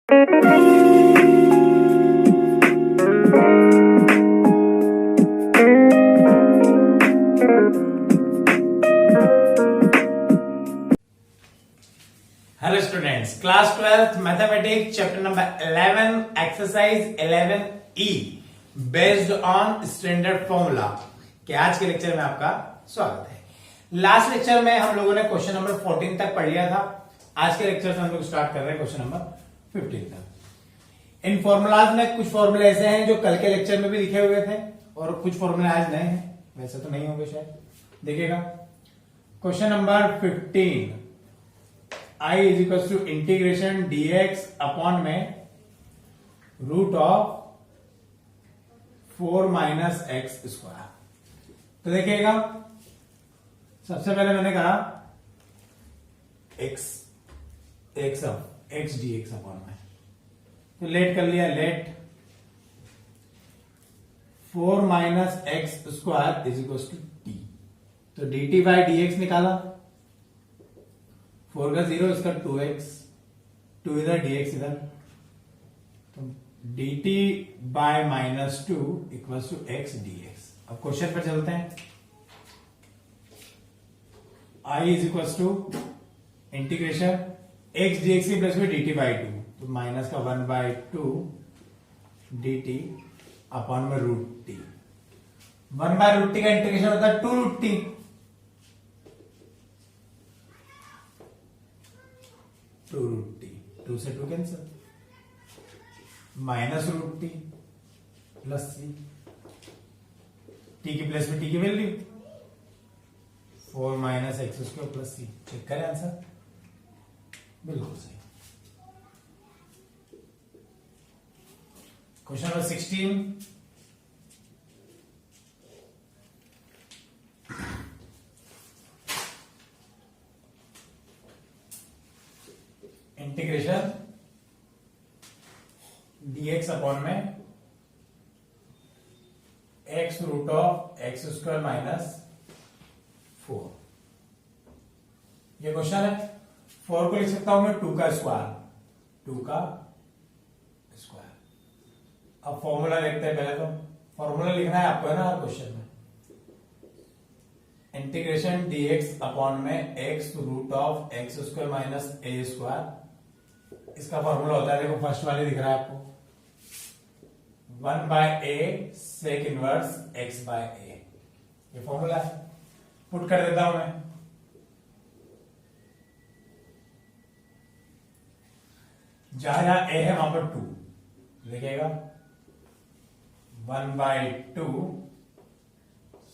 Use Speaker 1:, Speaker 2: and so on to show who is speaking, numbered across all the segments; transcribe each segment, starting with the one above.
Speaker 1: Hello students, class 12th mathematics chapter number 11 exercise 11E based on standard formula के आज के lecture में आपका स्वागत है। लास्ट लेक्चर में हम लोगों ने क्वेश्चन नंबर 14 तक पढ़ लिया था। आज के लेक्चर से हम लोग स्टार्ट कर रहे हैं क्वेश्चन नंबर 15 तक। इन फॉर्मूलाज में कुछ फॉर्मूले ऐसे हैं जो कल के लेक्चर में भी लिखे हुए थे और कुछ फॉर्मूले आज नए हैं, वैसे तो नहीं होंगे शायद। देखिएगा question number 15, I is equal to integration dx upon में root of 4 minus x square. तो देखिएगा सबसे पहले मैंने कहा x dx अपॉन में, तो लेट कर लिया, let 4 minus x square is equal to t. तो dt बाई dx निकाला, 4 का 0, इसका 2x, 2 इधर dx इधर, तो dt by minus 2 equal to x dx। अब क्वेश्चन पर चलते हैं। I is equal to integration x dx की प्लस में dt बाई 2, तो माइनस का 1 बाई 2 dt अपॉन में root t. 1 by root t का इंटीग्रेशन होता है 2 रूट टी, रूट टी, 2 से 2 cancel, minus root T plus C, T की प्लेस में टी की value 4 minus x square plus C. Check करें आंसर, बिल्कुल सही। Question number 16, integration dx upon में x root of x square minus 4। ये question है। 4 को लिख सकता हूं मैं 2 का स्क्वायर, 2 का स्क्वायर। अब फॉर्मूला लिखते हैं। पहले तो फॉर्मूला लिखना है आपको, है ना, क्वेश्चन में। इंटीग्रेशन dx अपॉन में x root of x square minus a square, इसका फॉर्मूला होता है, देखो फर्स्ट वाले दिख रहा है आपको, 1 बाय ए सेक इनवर्स x बाय ए। ये फॉर्मूला है, पुट कर देता हूं मैं। जहां जहां ए है वहां पर 2 लिखेगा, 1 by 2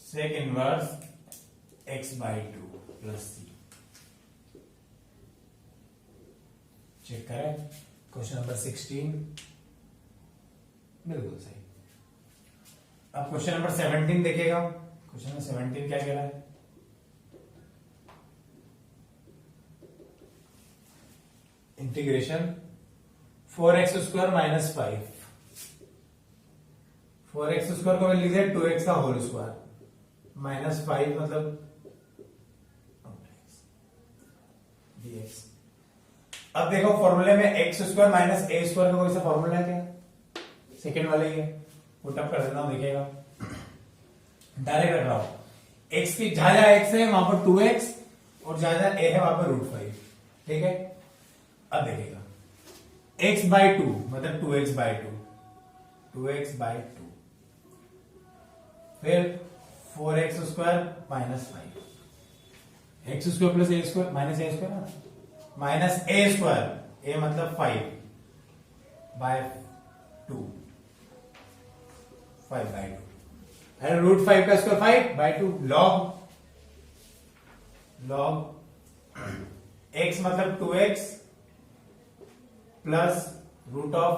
Speaker 1: sec inverse x by 2 plus C. Check करें क्वेश्चन नंबर 16, बिल्कुल सही। अब क्वेश्चन नंबर 17 देखिएगा। क्वेश्चन नंबर 17 क्या कह रहा है? Integration 4x square minus 5, 4x square को मैंने लिख दिया 2x का होल स्क्वायर माइनस 5 मतलब dx। अब देखो फॉर्मूले में x square minus a square का कोई सा फॉर्मूला है क्या? सेकेंड वाला ही है, पुट अप कर देता हूं। देखिएगा डायरेक्ट रख रहा हूं, एक्स की जहां जहां एक्स है वहां पर 2x और जहां जहां ए है वहां पर रूट 5। ठीक है, अब देखिएगा x बाई 2 मतलब 2x बाई 2, 2x बाई 2, फिर 4x square minus 5, x square plus a square minus a square minus a square, a मतलब 5 बाय 2, 5 बाय 2 है, रूट 5 का स्क्वायर 5 बाय 2, लॉग x मतलब 2x plus root of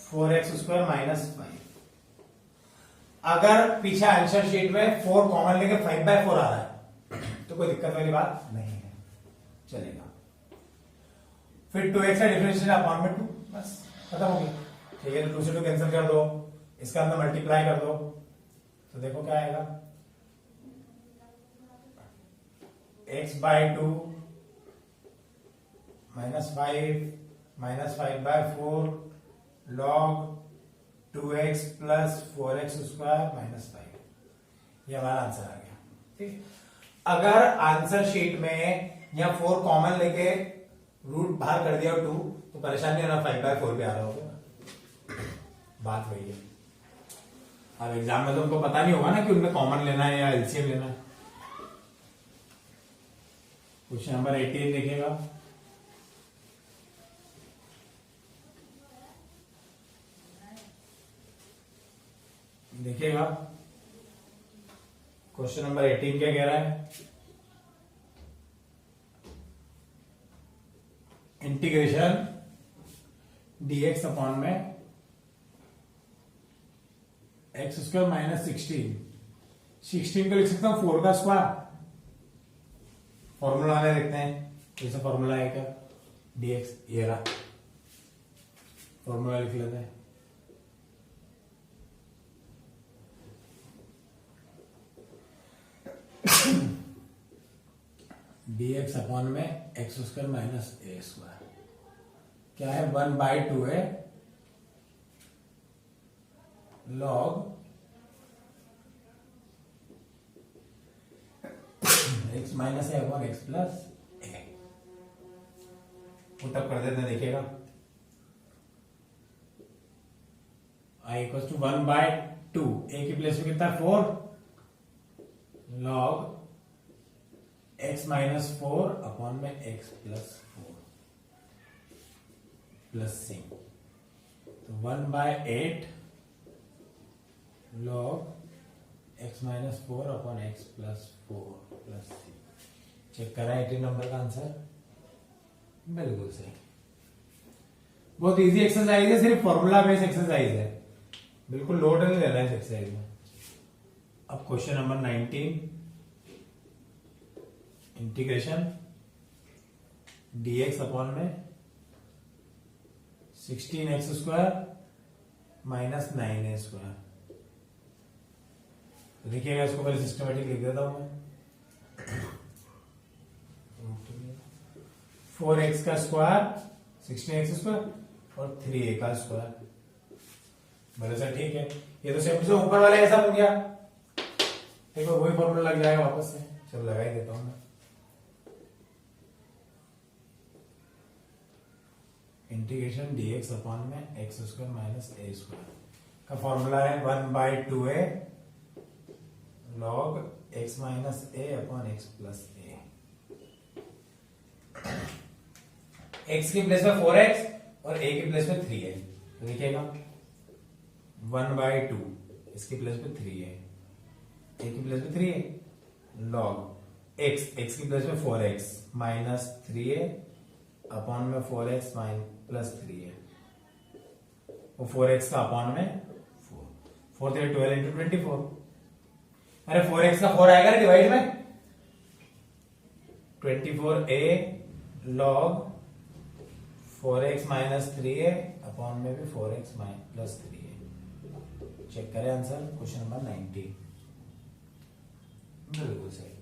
Speaker 1: 4x square minus 5। अगर पीछे answer sheet में 4 common लेके 5 bye 4 आ रहा है तो कोई दिक्कत वाली बात नहीं है, चलेगा। फिर 2x का डिफरेंशियल अपॉन में 2, बस खत्म हो गया। ठीक है, तो 2 से 2 कैंसिल कर दो, इसका अंदर मल्टीप्लाई कर दो, तो देखो क्या आएगा, x by 2 minus 5 -5/4 log 2x plus 4x square -5। ये हमारा आंसर आ गया। ठीक, अगर आंसर शीट में या 4 कॉमन लेके रूट बाहर कर दिया 2 तो परेशान नहीं होना, 5/4 पे आ रहा होगा। बात वही है। अब एग्जाम में तो उनको पता नहीं होगा ना कि उनमें कॉमन लेना है या एलसीएम लेना है। क्वेश्चन नंबर 18 देखिएगा। देखिएगा क्वेश्चन नंबर 18 क्या कह रहा है। इंटीग्रेशन dx अपॉन में एक्स स्क्वायर -16 को लिख सकता हूं 4 का स्क्वायर। फॉर्मूला में देखते हैं जैसे फॉर्मूला है क्या, dx ये रहा, फॉर्मूला लिख लेते हैं। dx अपॉन में x square minus a square क्या है, 1/2 है लॉग x माइनस ए अपॉन एक्स प्लस ए। पुटअप कर देते हैं, देखिएगा i इक्वल टू 1/2, ए की प्लेस में कितना है 4 लॉग x माइनस 4 अपॉन में x प्लस 4 प्लस c, तो 1/8 log x minus 4 upon x plus 4 plus c। Check करा 18 नंबर का आंसर, बिल्कुल सही। बहुत इजी एक्सरसाइज है, सिर्फ फॉर्मूला बेस्ड एक्सरसाइज है, बिल्कुल लोड नहीं लेना है इस एक्सरसाइज में। अब question number 19, integration dx upon में 16x square minus 9a square. तो देखिएगा इसको पहले सिस्टमेटिक लिख देता हूं मैं। 4x का स्क्वायर 16x स्क्वायर और 3a का स्क्वायर। बोले सर ठीक है, ये तो सिर्फ ऊपर वाले ऐसा हो गया, देखो वही फॉर्मूला लग जाएगा वापस से। चलो लगा ही देता हूं मैं। इंटीग्रेशन dx अपॉन में x square minus a square का फॉर्मूला है 1/2a लॉग x माइनस ए अपॉन एक्स प्लस ए। x की प्लेस में 4x और a की प्लेस में 3a, तो देखिएगा 1/2, इसकी प्लेस में 3a, a की प्लेस में 3a लॉग x की प्लेस में 4x माइनस 3a अपॉन में 4x प्लस 3a, वो 4x का अपॉन में 4 3 12 इंटू 24। अरे 4x का 4 आएगा ना डिवाइड में, 24a log 4x minus 3a upon में भी 4x प्लस 3a। चेक करें आंसर क्वेश्चन नंबर 19, बिल्कुल सही।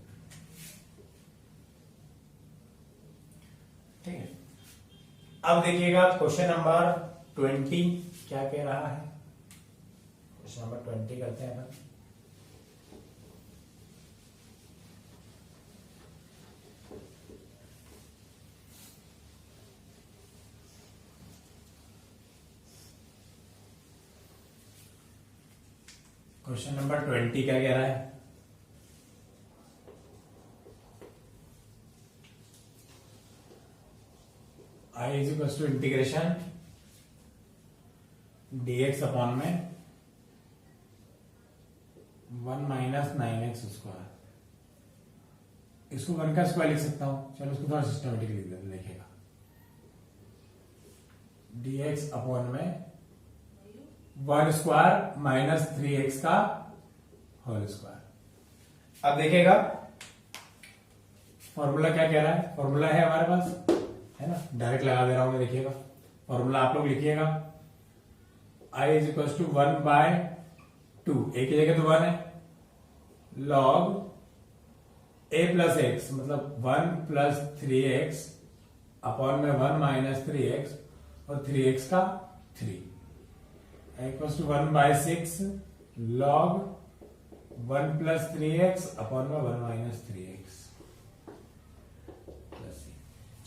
Speaker 1: ठीक है, अब देखिएगा क्वेश्चन नंबर 20 क्या कह रहा है। क्वेश्चन नंबर 20 करते हैं अपन। क्वेश्चन नंबर 20 क्या कह रहा है, i is equal to integration dx upon में 1 माइनस 9x स्क्वायर। इसको 1 का स्क्वायर लिख सकता हूं, चलो इसको थोड़ा सिस्टमेटिक लिख देते, लिखेगा dx अपॉन में 1 स्क्वायर माइनस 3x का होल स्क्वायर। अब देखिएगा फॉर्मूला क्या कह रहा है, फॉर्मूला है हमारे पास, है ना, डायरेक्ट लगा दे रहा हूं मैं। देखिएगा फॉर्मूला आप लोग लिखिएगा, i is equal to 1/2, a की जगह तो 1 है, लॉग a प्लस एक्स मतलब 1 प्लस 3x अपॉन में 1 माइनस 3x और 3x का 3 equals to 1/6 log 1 + 3x upon में 1 - 3x।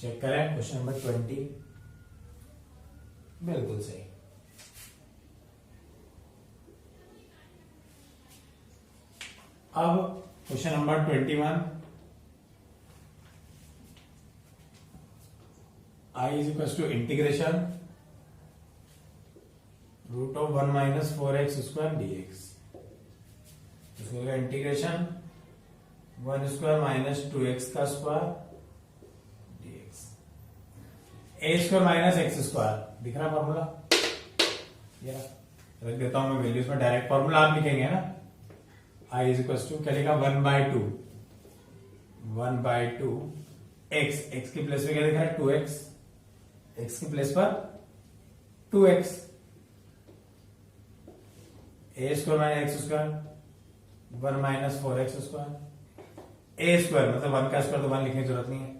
Speaker 1: चेक करें क्वेश्चन नंबर 20, बिल्कुल सही। अब question number 21, I is equals to integration root of 1 - 4x square dx। इसका इंटीग्रेशन 1 स्क्वायर माइनस 2x का square dx। a square minus x square दिख रहा formula, ये रख देता हूं मैं वैल्यूज में, डायरेक्ट फॉर्मूला आप लिखेंगे ना। I is equals to क्या लिखा 1/2 x, x की प्लेस पे क्या दिख रहा है 2x, x की प्लेस पर 2x, a square minus x square 1 - 4x square, a square मतलब 1 का स्क्वायर तो 1 लिखने की जरूरत नहीं है,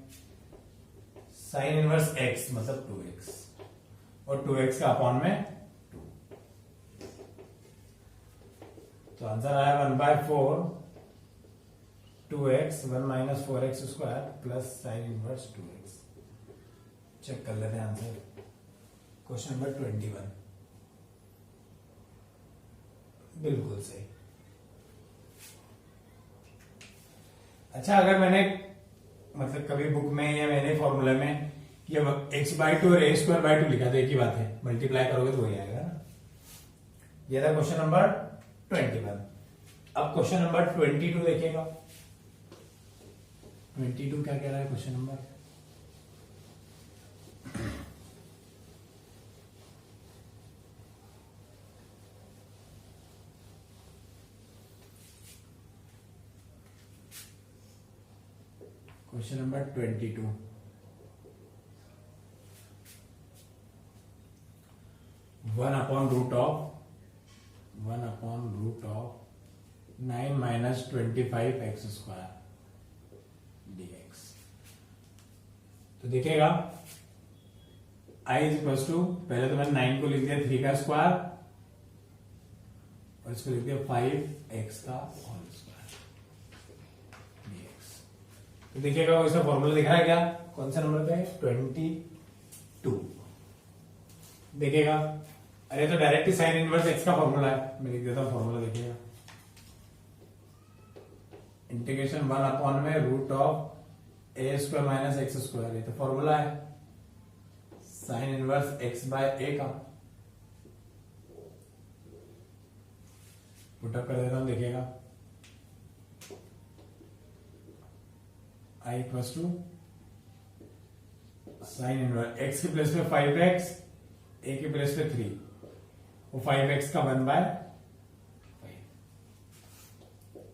Speaker 1: साइन इनवर्स x मतलब 2x और 2x का अपॉन में 2, तो आंसर आया 1/4 2x 1 - 4x square plus sine inverse 2x। चेक कर लेते हैं आंसर, क्वेश्चन नंबर 21, बिल्कुल सही। अच्छा, अगर मैंने मतलब कभी बुक में या मैंने फॉर्मूले में ये x/2 और a²/2 लिखा, तो एक ही बात है, मल्टीप्लाई करोगे तो वही आएगा ना। ये था क्वेश्चन नंबर 21। अब क्वेश्चन नंबर 22 देखिएगा। 22 क्या कह रहा है question number, question number 22, 1/√9 - 25x square dx। तो देखिएगा I इज इक्वल टू, पहले तो मैंने 9 को लिख दिया 3 का स्क्वायर और इसको लिख दिया 5x का होल स्क्वायर dx। तो देखिएगा इसका फॉर्मूला दिख रहा है क्या, कौन सा नंबर पे 22। देखिएगा, अरे तो डायरेक्टली साइन इनवर्स x का फॉर्मूला है, मैं लिख देता हूं फॉर्मूला। देखिएगा इंटीग्रेशन 1 अपॉन में √a² माइनस एक्स स्क्वायर, ये तो फॉर्मूला है साइन इनवर्स x/a का। पुटअप कर देता हूं, देखिएगा I equals to sine inverse x की प्लेस पे 5x, a की प्लेस पे 3, वो 5x का 1/5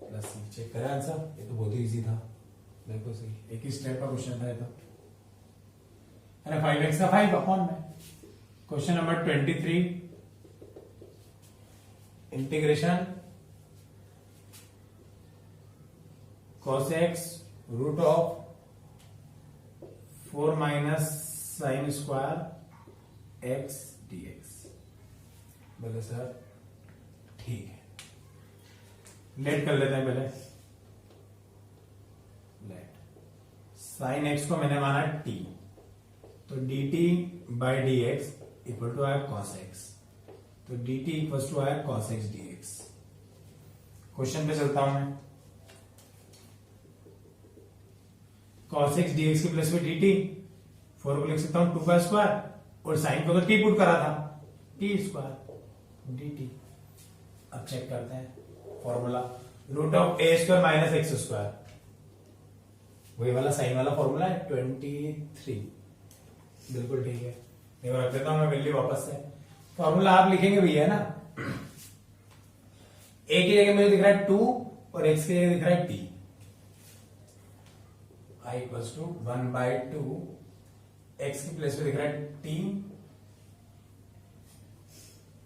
Speaker 1: प्लस c। चेक करें आंसर, ये तो बहुत ही इजी था, बिल्कुल सही, एक ही स्टेप का क्वेश्चन था ये तो, है ना। 5x का 5 अपॉन में। Question number 23, integration cos x √4 minus sine square x dx। बोले सर ठीक है, लेट कर लेते हैं पहले। लेट साइन x को मैंने माना t, तो dt/dx इक्वल टू आया cos x, तो dt इक्वल टू आया cos x dx। क्वेश्चन पे चलता हूं मैं, cos x dx की प्लेस पे dt, 4 को लिख सकता हूं 2 का स्क्वायर और साइन को तो t पुट करा था, t स्क्वायर dt। अब चेक करते हैं formula, √a² minus x square, वही वाला साइन वाला फॉर्मूला है 23, बिल्कुल ठीक है। देखो रख देता हूं मैं वैल्यू वापस से, फॉर्मूला आप लिखेंगे भैया ना, a की जगह मुझे दिख रहा है 2 और x की जगह दिख रहा है t। I equals to 1/2, x की प्लेस पे दिख रहा है t,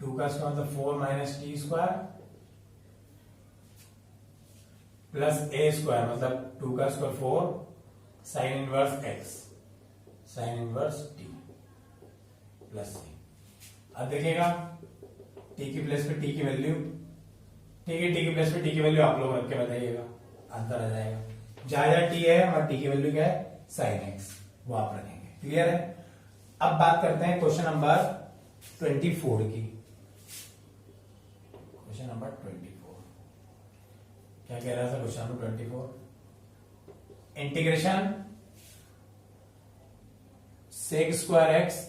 Speaker 1: 2 का स्क्वायर मतलब 4 minus t square plus a square मतलब 2 का square 4 sine inverse x, sine inverse t। Plus C. अब देखिएगा टी की प्लेस पे टी की वैल्यू, ठीक है, टी की प्लेस पे टी की वैल्यू आप लोग रख के बताइएगा, आंसर आ जाएगा। जहां जहां टी है वहां टी की वैल्यू क्या है, साइन एक्स, वो आप रखेंगे। क्लियर है। अब बात करते हैं क्वेश्चन नंबर 24 की। क्वेश्चन नंबर 24 क्या कह रहा था? Question number 24, integration sec square x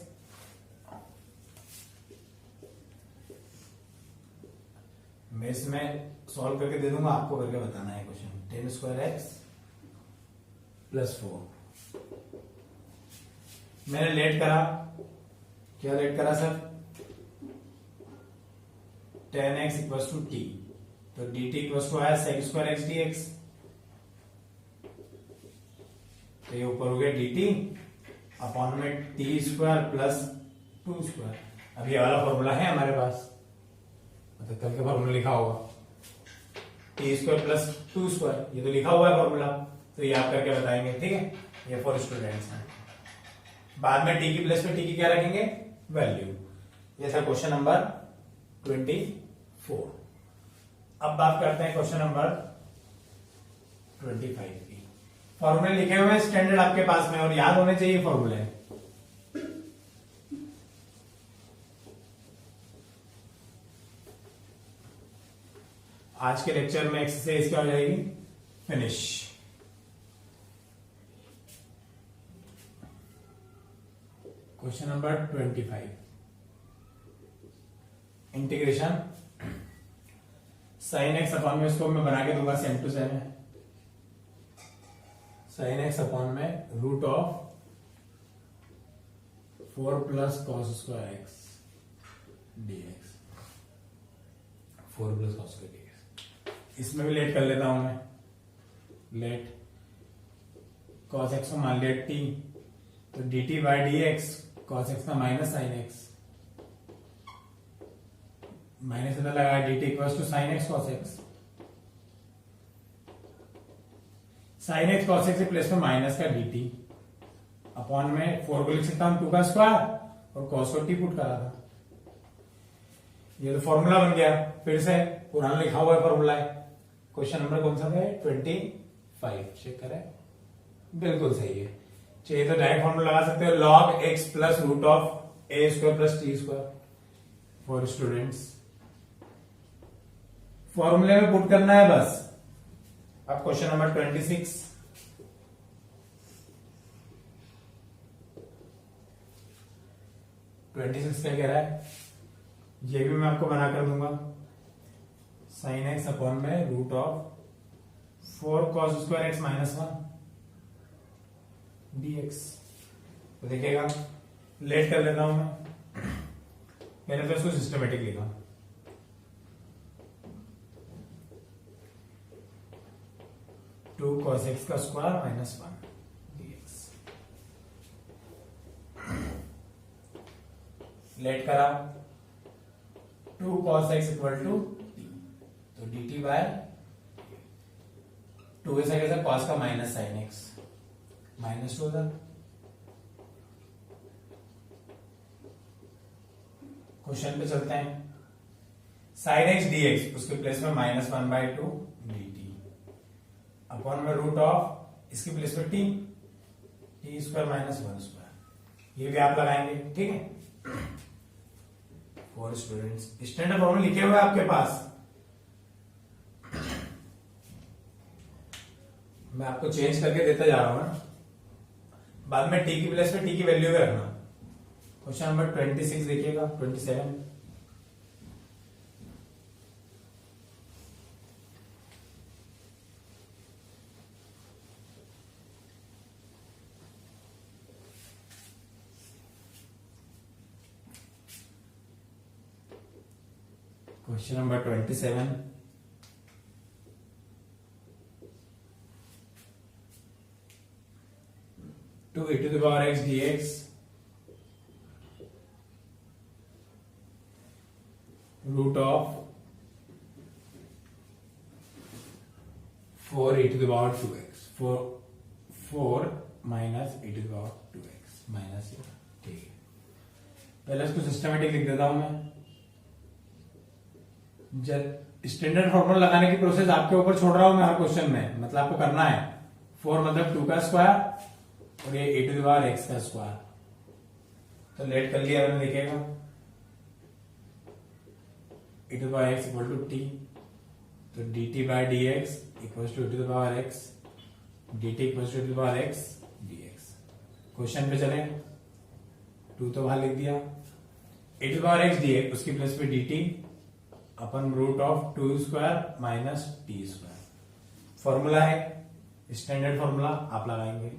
Speaker 1: मैं इसमें सॉल्व करके दे दूंगा, आपको करके बताना है क्वेश्चन। 10 स्क्वायर एक्स प्लस 4 मैंने लेट करा, क्या लेट करा sir? 10x equals to t, तो dt इक्वल्स टू आया सेक स्क्वायर एक्स dx, तो ये ऊपर हो गया dt अपॉन में टी स्क्वायर प्लस 2 स्क्वायर। अब ये वाला फॉर्मूला है हमारे पास, मतलब कल के फॉर्मूला लिखा होगा टी स्क्वायर प्लस 2 स्क्वायर, ये तो लिखा हुआ है फॉर्मूला, तो ये आप करके बताएंगे। ठीक है, ये फॉर स्टूडेंट्स हैं। बाद में टी की प्लेस पे टी की क्या रखेंगे, वैल्यू। ये था क्वेश्चन नंबर 24। अब बात करते हैं क्वेश्चन नंबर 25 की। फॉर्मूले लिखे हुए हैं स्टैंडर्ड आपके पास में, और याद होने चाहिए फॉर्मूले। आज के लेक्चर में एक्सरसाइज क्या हो जाएगी, finish. Question number 25, integration sine x upon में, इसको मैं बना के दूंगा सेम टू सेम है, साइन एक्स अपॉन में root of 4 plus cos square x dx, 4 plus cos square dx। इसमें भी लेट कर लेता हूं मैं, लेट कॉस एक्स को मान लिया टी, तो dt by d x, cos x का माइनस साइन एक्स, माइनस इधर लगा dt equals to sine x cos x, sine x cos x के प्लेस में माइनस का dt अपॉन में 4 को लिख सकता हूं 2 का स्क्वायर, और कॉस को टी पुट करा था, ये तो फॉर्मूला बन गया। फिर से पुराना लिखा हुआ है फॉर्मूला है। क्वेश्चन नंबर कौन सा है, 25, चेक करें, बिल्कुल सही है। चाहिए तो डायरेक्ट फॉर्मूला लगा सकते हो, log x plus root of a square plus t square. For students फॉर्मूले में पुट करना है बस। अब क्वेश्चन नंबर 26, क्या कह रहा है, ये भी मैं आपको बना कर दूंगा, साइन एक्स अपॉन में root of 4 cos square x minus 1 dx। तो देखिएगा लेट कर लेता हूं मैं, मैंने तो इसको सिस्टमेटिक लिखा, टू कॉस एक्स का स्क्वायर माइनस 1 dx। लेट करा, 2 cos x equal to t, तो dt बाय 2 ऐसा कैसा, cos का माइनस साइन एक्स, माइनस 2 था। क्वेश्चन पे चलते हैं, साइन एक्स dx, उसके प्लेस में माइनस 1/2 dt अपॉन में रूट ऑफ, इसके प्लेस में टी स्क्वायर माइनस 1 स्क्वायर, ये भी आप लगाएंगे। ठीक है, फॉर स्टूडेंट्स स्टैंडर्ड फॉर्मूला लिखे हुए आपके पास, मैं आपको चेंज करके देता जा रहा हूं ना, बाद में टी की प्लेस पे टी की वैल्यू भी रखना। क्वेश्चन नंबर 26 देखिएगा, 27, question number 27, 2 e to the power x dx root of 4 e to the power 2x, 4 minus e to the power 2x minus, ठीक है, पहले इसको सिस्टमेटिक लिख देता हूं मैं। जब स्टैंडर्ड फॉर्मूला लगाने की प्रोसेस आपके ऊपर छोड़ रहा हूं मैं हर क्वेश्चन में, मतलब आपको करना है। 4 मतलब 2 का स्क्वायर और ये e to the power x का स्क्वायर। तो लेट कर लिया मैंने, लिखेगा e to power x equal to t, तो dt by d x equal to e to the power x dt equal to e to the power x dx। Question पे चले, 2 तो वहां लिख दिया, e to the power x dx उसकी place पे dt upon root of 2 square minus T square. Formula है standard formula, आप लगाएंगे।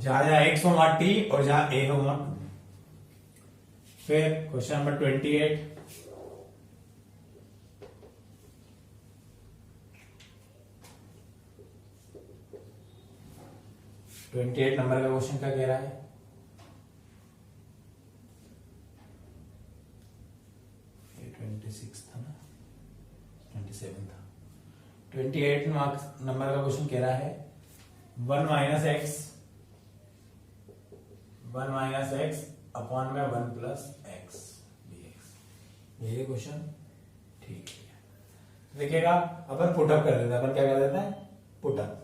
Speaker 1: जहां एक्स हो वहां टी और जहां ए हो वहां 2। फिर क्वेश्चन नंबर 28, नंबर का क्वेश्चन क्या कह रहा है? ये 26 था ना, 27 था। 28 नंबर का क्वेश्चन कह रहा है 1 माइनस एक्स अपॉन में 1 प्लस एक्स dx। ये क्वेश्चन ठीक है। देखिएगा अपन पुटअप कर देते हैं। अपन क्या कर देते हैं? पुटअप।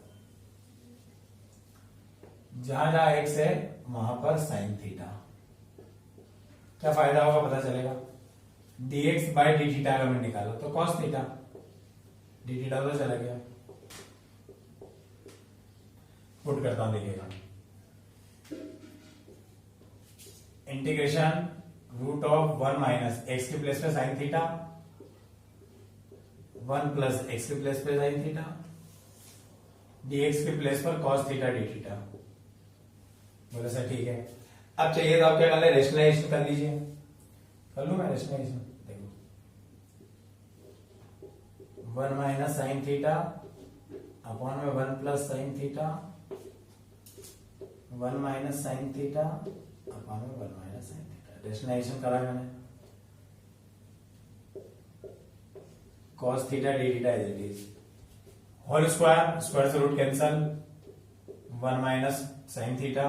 Speaker 1: जहां जहां एक्स है वहां पर साइन थीटा। क्या फायदा होगा पता चलेगा। dx बाय डी थीटा अगर मैं निकालो तो कॉस थीटा, डी थीटा तो चला गया। पुट करता हूं, देखिएगा integration root of 1 minus x के प्लेस पे साइन थीटा, 1 प्लस एक्स के प्लेस पे साइन थीटा, dx के प्लेस पर cos थीटा डी थीटा। बोले सर ठीक है। अब चाहिए तो आप क्या कर ले, रेशनलाइजेशन कर लीजिए। कर लू मैं रेशनलाइजेशन? देखो 1 माइनस साइन थीटा अपॉन में 1 plus sine theta, 1 minus sine theta upon में 1 माइनस साइन थीटा। रेशनलाइजेशन करा मैंने, cos theta d theta is it is whole square, square से root cancel, 1 minus sine theta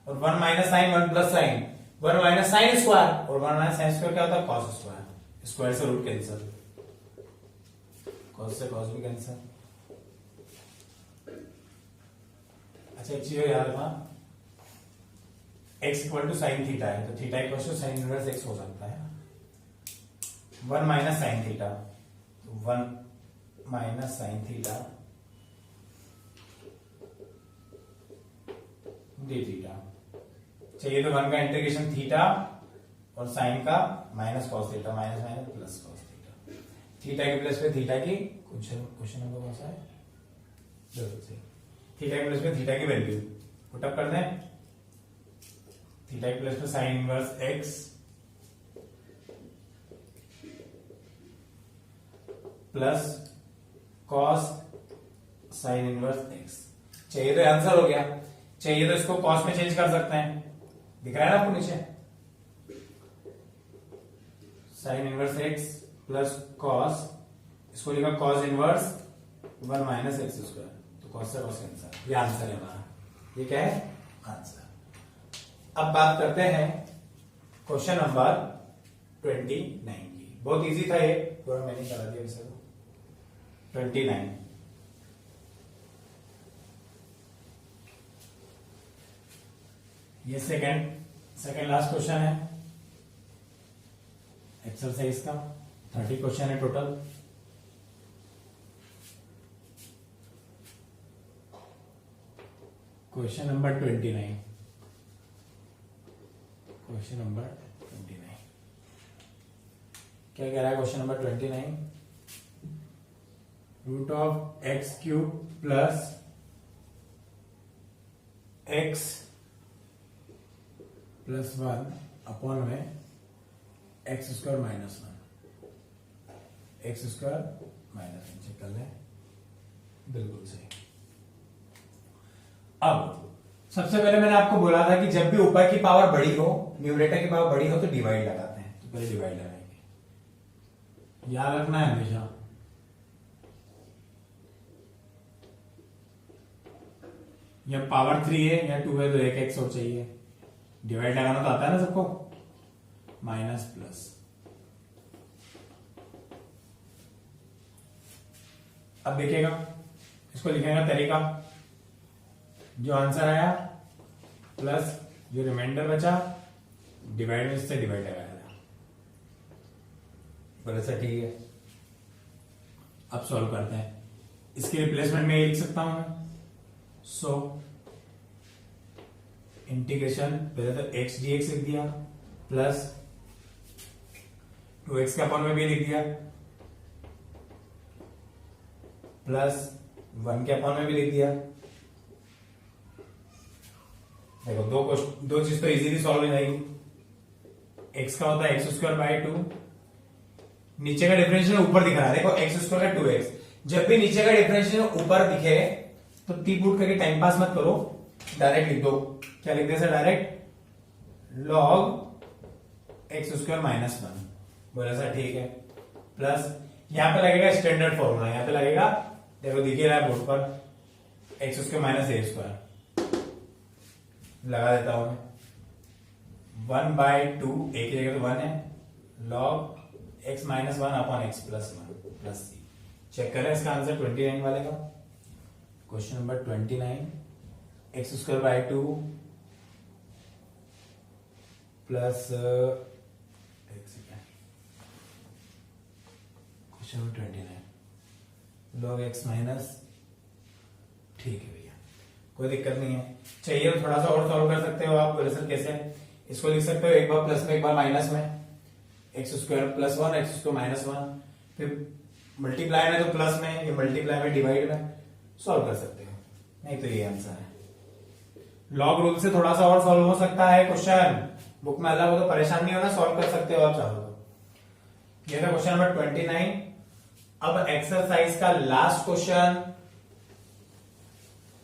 Speaker 1: और 1 minus sine 1 plus sine, 1 minus sine square और 1 minus sine square क्या होता है? Cos square. Square से root cancel, cos से cos भी cancel. अच्छा एक चीज याद रखना, x equal to sine theta है तो theta equal to sine inverse x हो सकता है। 1 minus sine theta, 1 minus sine theta d theta. चाहिए तो 1 का इंटीग्रेशन थीटा और साइन का minus cos theta, minus minus plus cos theta. Theta के प्लेस पे थीटा की क्वेश्चन नंबर कौन सा है? थीटा के प्लेस पे थीटा की वैल्यू पुटअप कर दें। थीटा के प्लेस पे sine inverse x plus cos sine inverse x. चाहिए तो आंसर हो गया, चाहिए तो इसको कॉस में चेंज कर सकते हैं। दिख रहा है ना आपको नीचे? Sine inverse x plus cos, इसको लिखा cos inverse 1 minus x square, तो कॉस से कॉस कैंसल। ये आंसर है हमारा। ये क्या है? आंसर। अब बात करते हैं क्वेश्चन नंबर 29 की। बहुत इजी था ये, थोड़ा मैंने करा दिया वैसे। 29 ये सेकंड लास्ट क्वेश्चन है एक्सरसाइज का। 30 क्वेश्चन है total. Question number 29। Question number 29 क्या कह रहा है? Question number 29, root of x cube plus x plus 1 upon में x square minus 1, x square minus 1 check कर लें। बिल्कुल सही। अब सबसे पहले मैंने आपको बोला था कि जब भी ऊपर की पावर बड़ी हो, न्यूमरेटर की पावर बड़ी हो तो डिवाइड लगाते हैं। तो पहले डिवाइड लगाएंगे, याद रखना है हमेशा। या पावर 3 है या 2 है तो एक एक्स और चाहिए। डिवाइड लगाना तो आता है ना सबको, माइनस प्लस। अब देखिएगा, इसको लिखने का तरीका, जो आंसर आया प्लस जो रिमाइंडर बचा डिवाइड में इससे डिवाइड लगाया था। बोले सर ठीक है। अब सॉल्व करते हैं। इसके रिप्लेसमेंट में ये लिख सकता हूं मैं, सो इंटीग्रेशन पहले तो एक्स डी एक्स लिख दिया प्लस 2x के अपॉन में भी लिख दिया प्लस 1 के अपॉन में भी लिख दिया। देखो दो चीज तो इजीली सॉल्व हो जाएगी। x का होता है एक्स स्क्वायर बाई 2, नीचे का डिफरेंशियल ऊपर दिख रहा है, देखो एक्स स्क्वायर का 2x। जब भी नीचे का डिफरेंशियल ऊपर दिखे तो टी पुट करके टाइम पास मत करो, डायरेक्ट लिख दो। क्या लिख दे sir? Direct log x square minus 1। बोला सर ठीक है। प्लस यहां पे लगेगा स्टैंडर्ड फॉर्मूला, यहां पे लगेगा, देखो दिखे रहा है बोर्ड पर, x square minus a square लगा देता हूं मैं। 1/2 एक जगह तो 1 है, log x minus 1 upon x plus 1 plus C. Check करें इसका आंसर 29 वाले का। Question number 29, x square by 2 plus question number 29 log x minus, ठीक है भैया, कोई दिक्कत नहीं है। चाहिए तो थोड़ा सा और सॉल्व कर सकते हो आप। बोले सर कैसे? इसको लिख सकते हो एक बार प्लस में एक बार माइनस में, x square plus 1 x square minus 1, फिर मल्टीप्लाई में तो प्लस में, ये मल्टीप्लाई में डिवाइड में सॉल्व कर सकते हो। नहीं तो ये आंसर है। लॉग रूल से थोड़ा सा और सॉल्व हो सकता है क्वेश्चन, बुक में अलग हो तो परेशान नहीं होना, सॉल्व कर सकते हो आप चाहो तो। ये था क्वेश्चन नंबर 29। अब एक्सरसाइज का लास्ट क्वेश्चन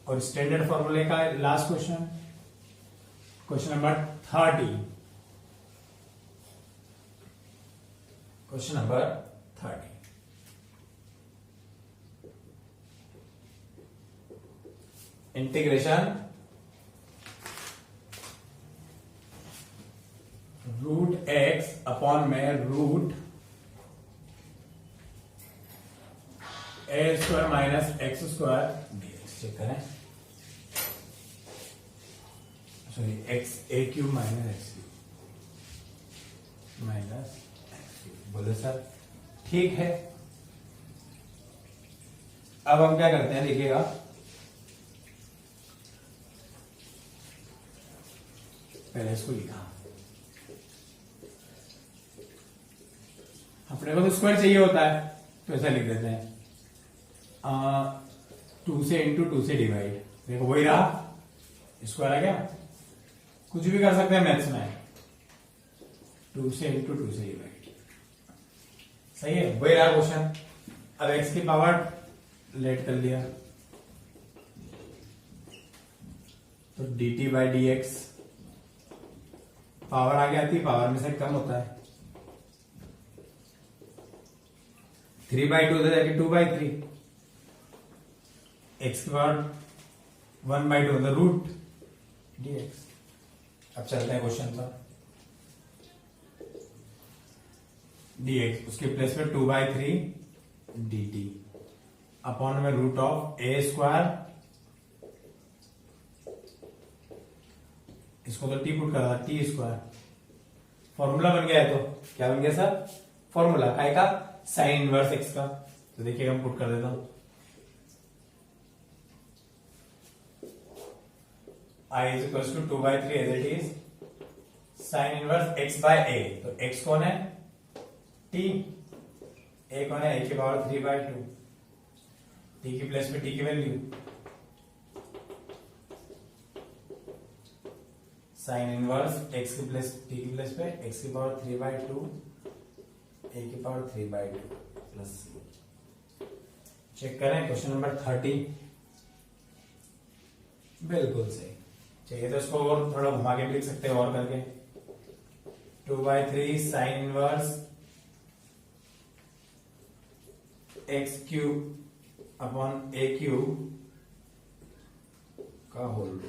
Speaker 1: और स्टैंडर्ड फॉर्मूले का last question, question number 30। Question number 30, integration root x upon में root a square minus x square dx. Check करें, sorry x a cube minus x cube minus x cube. बोले sir ठीक है। अब हम क्या करते हैं, देखिएगा, पहले इसको लिखा, अपने को तो स्क्वायर चाहिए होता है तो ऐसा लिख देते हैं 2 से इंटू 2 से डिवाइड। देखो वही रहा, स्क्वायर आ गया, कुछ भी कर सकते हैं मैथ्स में, 2 से इंटू 2 से डिवाइड। सही है, वही रहा क्वेश्चन। अब एक्स की पावर लेट कर लिया तो dt by d x, power आगे आती है, पावर में से कम होता है, 3/2 जाके 2/3, एक्स की पावर 1/2 मतलब रूट dx। अब चलते हैं क्वेश्चन पर। dx उसके प्लेस पे 2/3 dt अपॉन में रूट ऑफ ए स्क्वायर, इसको तो टी पुट करा, टी स्क्वायर। फॉर्मूला बन गया है, तो क्या बन गया सर? फॉर्मूला काय का? साइन इनवर्स एक्स का। तो देखिए हम पुट कर देता हूं, I is equals to 2/3 as it is, sine inverse x by a। तो x कौन है? t, a कौन है? a की पावर 3/2, t की प्लेस पे t की वैल्यू, साइन इनवर्स x की प्लेस t की प्लेस पे x की पावर 3/2 a की पावर 3/2 प्लस c। चेक करें क्वेश्चन नंबर 30, बिल्कुल सही। चाहिए तो इसको और थोड़ा घुमा के भी लिख सकते हैं और करके, 2/3 sign inverse x cube upon a cube का होल रूट।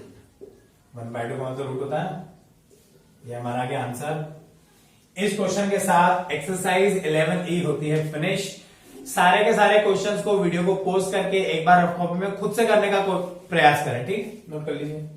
Speaker 1: 1/2 कौन सा रूट होता है? ये हमारा क्या आंसर। इस क्वेश्चन के साथ एक्सरसाइज 11E होती है फिनिश। सारे के सारे क्वेश्चंस को वीडियो को पोस्ट करके एक बार कॉपी में खुद से करने का प्रयास करें, ठीक, नोट कर लीजिए।